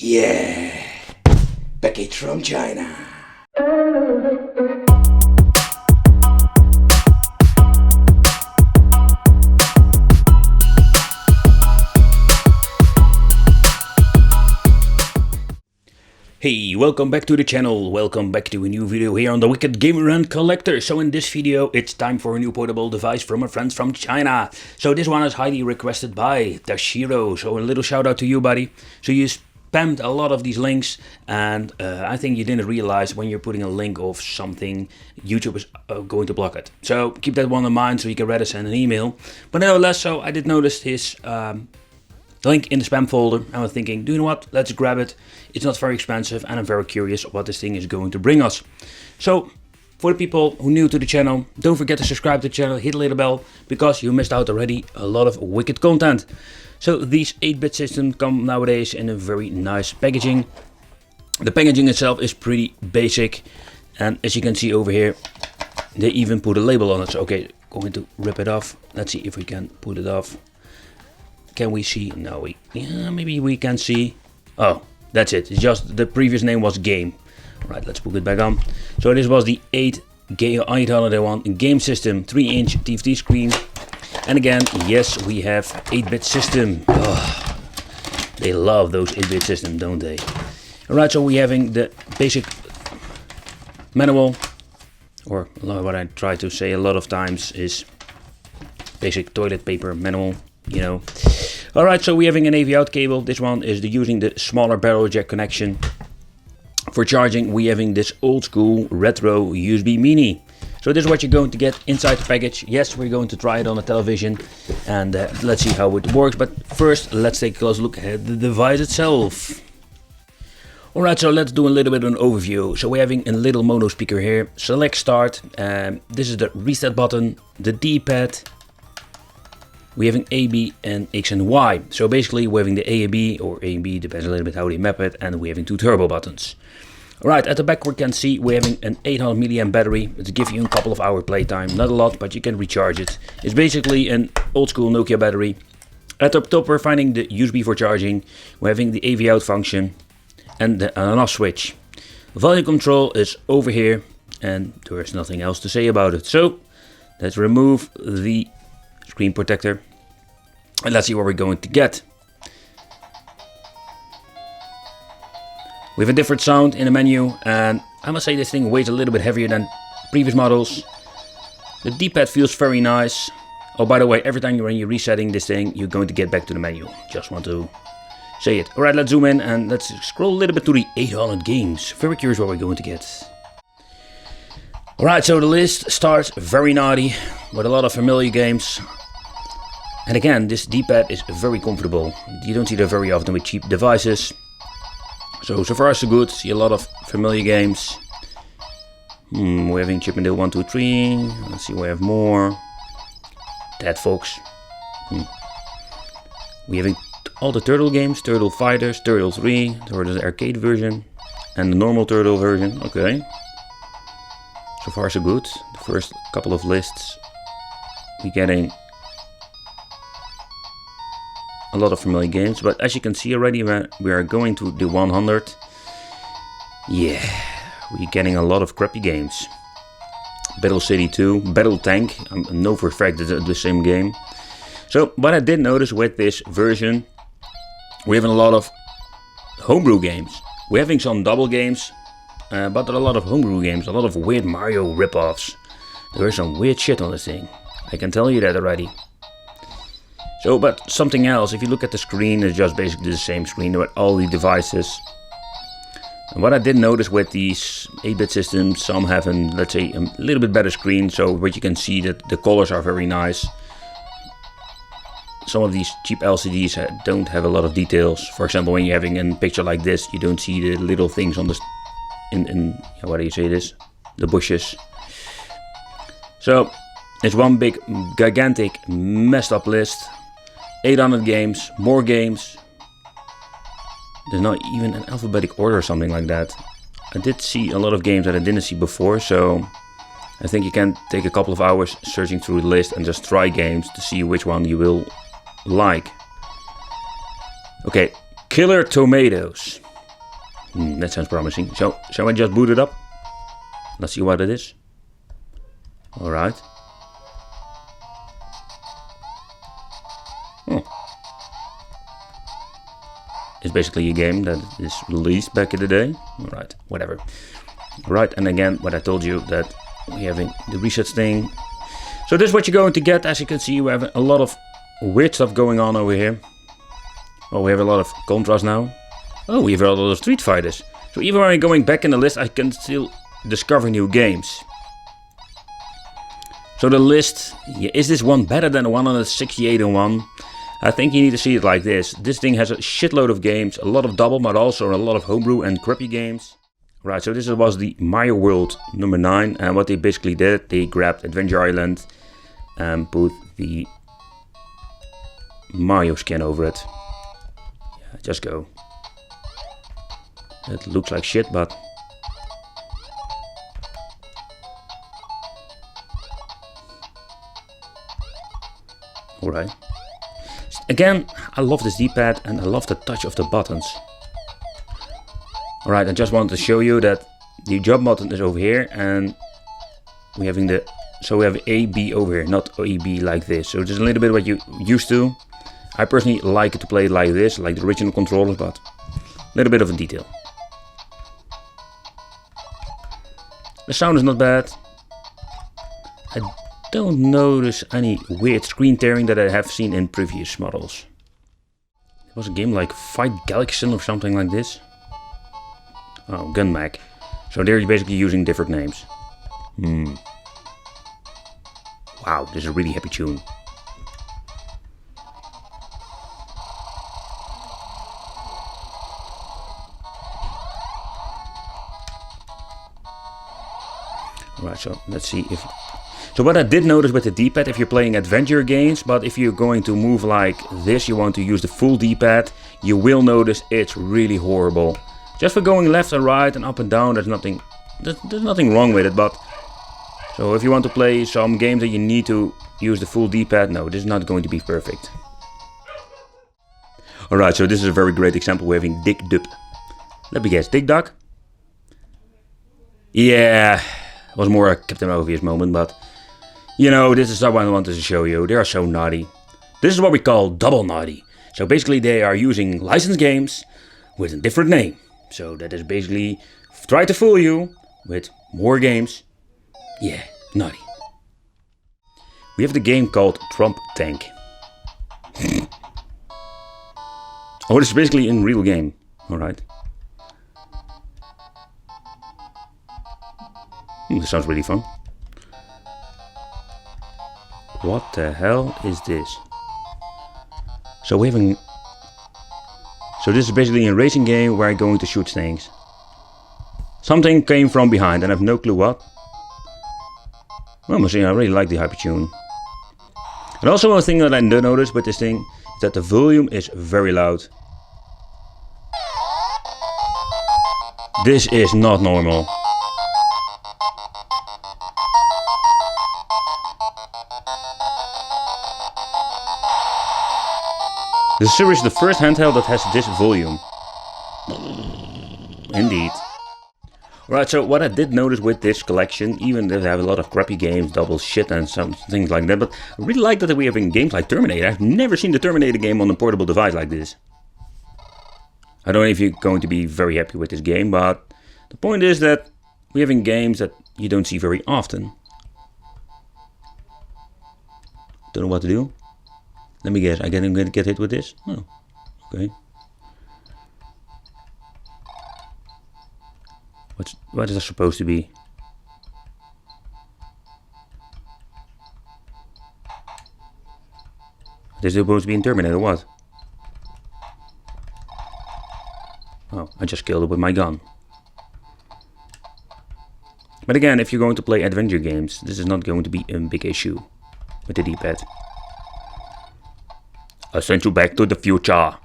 Yeah, package from China. Hey, welcome back to the channel, welcome back to a new video here on the Wicked Gamer and Collector. So in this video it's time for a new portable device from my friends from China. So this one is highly requested by Tashiro, so a little shout out to you, buddy. So you spammed a lot of these links, and I think you didn't realize when you're putting a link of something, YouTube is going to block it. So keep that one in mind so you can rather send an email. But nevertheless, so I did notice his link in the spam folder. I was thinking, do you know what, let's grab it. It's not very expensive and I'm very curious what this thing is going to bring us. So for the people who are new to the channel, don't forget to subscribe to the channel, hit the little bell, because you missed out already a lot of wicked content. So these 8-bit systems come nowadays in a very nice packaging. The packaging itself is pretty basic, and as you can see over here, they even put a label on it. So okay, going to rip it off. Let's see if we can put it off. Can we see? No, yeah, maybe we can see. Oh, that's it. It's just the previous name was game. Right, let's put it back on. So this was the 801 game system, 3-inch TFT screen. And again, yes, we have 8-bit system. Oh, they love those 8-bit systems, don't they? Alright, so we're having the basic manual, or what I try to say a lot of times is basic toilet paper manual. You know. Alright, so we're having an AV out cable. This one is using the smaller barrel jack connection. For charging, we're having this old school retro USB mini. So this is what you're going to get inside the package. Yes, we're going to try it on the television and let's see how it works. But first, let's take a close look at the device itself. Alright, so let's do a little bit of an overview. So we're having a little mono speaker here. Select start. This is the reset button, the D-pad. We're having A, B, and X and Y. So basically we're having the A and B, or A and B, depends a little bit how they map it, and we're having 2 turbo buttons. Alright, at the back we can see we're having an 800 milliamp battery to give you a couple of hour playtime. Not a lot, but you can recharge it. It's basically an old school Nokia battery. At the top we're finding the USB for charging. We're having the AV out function and an off switch. Volume control is over here, and there's nothing else to say about it. So let's remove the screen protector and let's see what we're going to get. We have a different sound in the menu, and I must say this thing weighs a little bit heavier than previous models. The D-pad feels very nice. Oh, by the way, every time when you're resetting this thing, you're going to get back to the menu. Just want to say it. Alright, let's zoom in and let's scroll a little bit to the 800 games. Very curious what we're going to get. Alright, so the list starts very naughty with a lot of familiar games. And again, this D-pad is very comfortable. You don't see that very often with cheap devices. So far so good. See a lot of familiar games. We're having Chip and Dale 1, 2, 3. Let's see, we have more. Dead Fox. We're having all the Turtle games. Turtle Fighters, Turtle 3, or the arcade version. And the normal Turtle version. Okay. So far so good. The first couple of lists, we're getting a lot of familiar games, but as you can see already, we are going to the 100. Yeah, we're getting a lot of crappy games. Battle City 2, Battle Tank, I know for a fact that it's the same game. So what I did notice with this version, we're having a lot of homebrew games. We're having some double games, but there are a lot of homebrew games, a lot of weird Mario ripoffs. There is some weird shit on this thing, I can tell you that already. So, but something else, if you look at the screen, it's just basically the same screen with all the devices. And what I did notice with these 8-bit systems, some have let's say, a little bit better screen, so what you can see that the colors are very nice. Some of these cheap LCDs don't have a lot of details. For example, when you're having a picture like this, you don't see the little things on the, what do you say this? The bushes. So, it's one big, gigantic, messed up list. 800 games, more games. There's not even an alphabetic order or something like that. I did see a lot of games that I didn't see before, so I think you can take a couple of hours searching through the list and just try games to see which one you will like. Okay, Killer Tomatoes. That sounds promising. So, shall I just boot it up? Let's see what it is. Alright. It's basically a game that is released back in the day. Alright, whatever. Alright, and again, what I told you, that we're having the reset thing. So this is what you're going to get. As you can see, we have a lot of weird stuff going on over here. Oh, we have a lot of contrast now. Oh, we have a lot of Street Fighters. So even when I'm going back in the list, I can still discover new games. So the list, yeah, is this one better than the 168 in one? I think you need to see it like this. This thing has a shitload of games, a lot of double, but also a lot of homebrew and crappy games. Right, so this was the Mario World number 9, and what they basically did, they grabbed Adventure Island and put the Mario skin over it. Yeah, just go. It looks like shit, but alright. Again, I love this D-pad and I love the touch of the buttons. Alright, I just wanted to show you that the jump button is over here and we have A, B over here, not A, B like this. So just a little bit what you used to. I personally like to play it like this, like the original controllers, but a little bit of a detail. The sound is not bad. I don't notice any weird screen tearing that I have seen in previous models. It was a game like Fight Galaxy or something like this. Oh, Gunmag. So they're basically using different names. Wow, this is a really happy tune. Alright, so let's see if... So what I did notice with the D-pad, if you're playing adventure games, but if you're going to move like this, you want to use the full D-pad, you will notice it's really horrible. Just for going left and right and up and down, there's nothing wrong with it, but... So if you want to play some games that you need to use the full D-pad, no, this is not going to be perfect. Alright, so this is a very great example. We're having Dig Dug. Let me guess, Dig Dug? Yeah, it was more a Captain Obvious moment, but... You know, this is what I wanted to show you. They are so naughty. This is what we call double naughty. So basically they are using licensed games with a different name. So that is basically try to fool you with more games. Yeah, naughty. We have the game called Trump Tank. Oh, this is basically a real game. Alright. This sounds really fun. What the hell is this? So we're having... So this is basically a racing game where I'm going to shoot things. Something came from behind and I have no clue what. Well, I really like the hypertune. And also one thing that I noticed with this thing is that the volume is very loud. This is not normal. This is seriously the first handheld that has this volume. Indeed. Right, so what I did notice with this collection, even though they have a lot of crappy games, double shit and some things like that, but I really like that we have in games like Terminator. I've never seen the Terminator game on a portable device like this. I don't know if you're going to be very happy with this game, but the point is that we're having games that you don't see very often. Don't know what to do. Let me guess, I'm going to get hit with this? Oh, okay. What is that supposed to be? Is it supposed to be in Terminator or what? Oh, I just killed it with my gun. But again, if you're going to play adventure games, this is not going to be a big issue with the D-pad. I sent you back to the future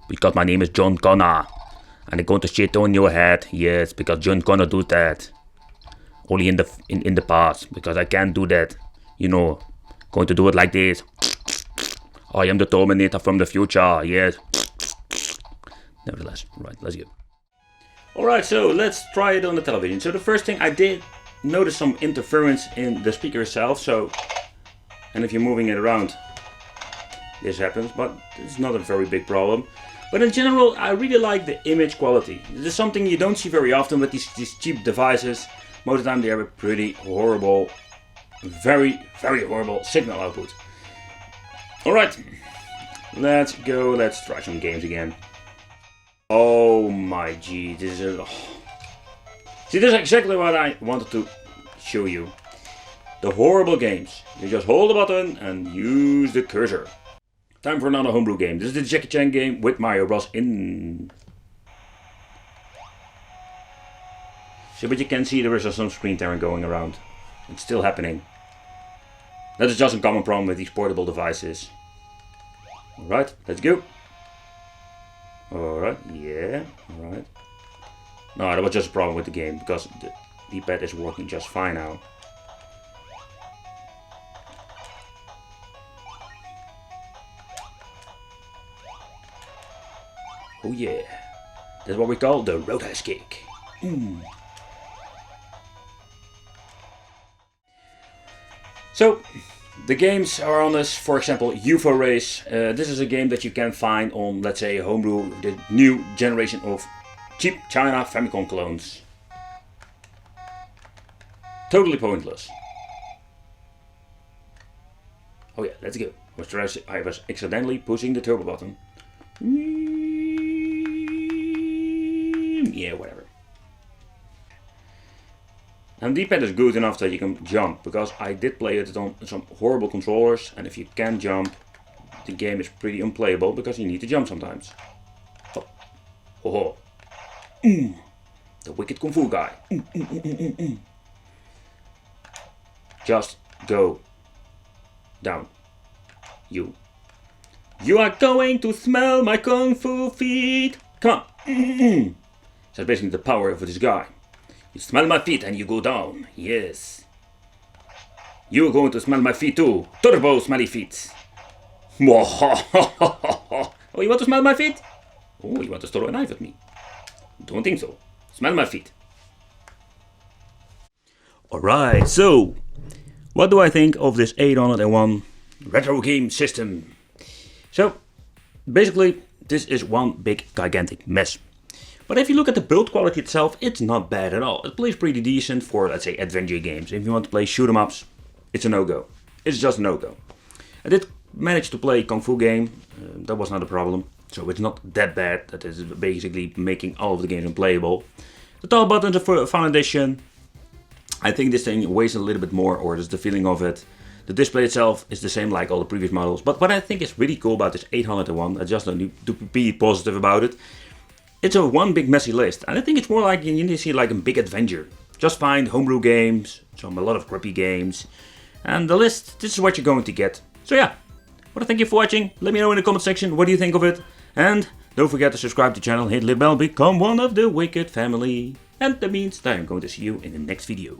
because my name is John Connor and I'm going to shit on your head. Yes, because John Connor does that. Only in the past, because I can't do that. You know, going to do it like this. I am the Terminator from the future. Yes. Nevertheless, right, let's go. Alright, so let's try it on the television. So the first thing I did notice some interference in the speaker itself, so, and if you're moving it around, this happens, but it's not a very big problem. But in general, I really like the image quality. This is something you don't see very often with these cheap devices. Most of the time they have a pretty horrible, very horrible signal output. Alright, let's go, let's try some games again. Oh my gee, this is... See, this is exactly what I wanted to show you. The horrible games. You just hold the button and use the cursor. Time for another homebrew game. This is the Jackie Chan game with Mario Bros. In. So, but you can see there is some screen tearing going around. It's still happening. That is just a common problem with these portable devices. Alright, let's go. Alright, yeah, alright. No, that was just a problem with the game because the D-pad is working just fine now. Oh yeah, that's what we call the roadhouse kick. So, the games are on this, for example, UFO Race. This is a game that you can find on, let's say, Homebrew, the new generation of cheap China Famicom clones. Totally pointless. Oh yeah, let's go. I was accidentally pushing the turbo button. Yeah, whatever. And the D-pad is good enough that you can jump, because I did play it on some horrible controllers, and if you can jump, the game is pretty unplayable because you need to jump sometimes. Oh. Oh. The wicked kung fu guy. Just go down. You are going to smell my kung fu feet. Come on. So basically the power of this guy. You smell my feet and you go down. Yes. You're going to smell my feet too. Turbo smelly feet. Oh, you want to smell my feet? Oh, you want to throw a knife at me? Don't think so. Smell my feet. Alright, so what do I think of this 801 retro game system? So basically this is one big gigantic mess. But if you look at the build quality itself, it's not bad at all. It plays pretty decent for, let's say, adventure games. If you want to play shoot 'em ups, it's a no-go. It's just a no-go. I did manage to play Kung Fu game. That was not a problem. So it's not that bad. That is basically making all of the games unplayable. The top buttons are for Fun Edition. I think this thing weighs a little bit more, or just the feeling of it. The display itself is the same like all the previous models. But what I think is really cool about this 801, I just need to be positive about it. It's a one big messy list, and I think it's more like you need to see like a big adventure. Just find homebrew games, a lot of crappy games, and the list, this is what you're going to get. So yeah, well, thank you for watching. Let me know in the comment section what do you think of it, and don't forget to subscribe to the channel, hit the bell, become one of the Wicked family. And that means that I'm going to see you in the next video.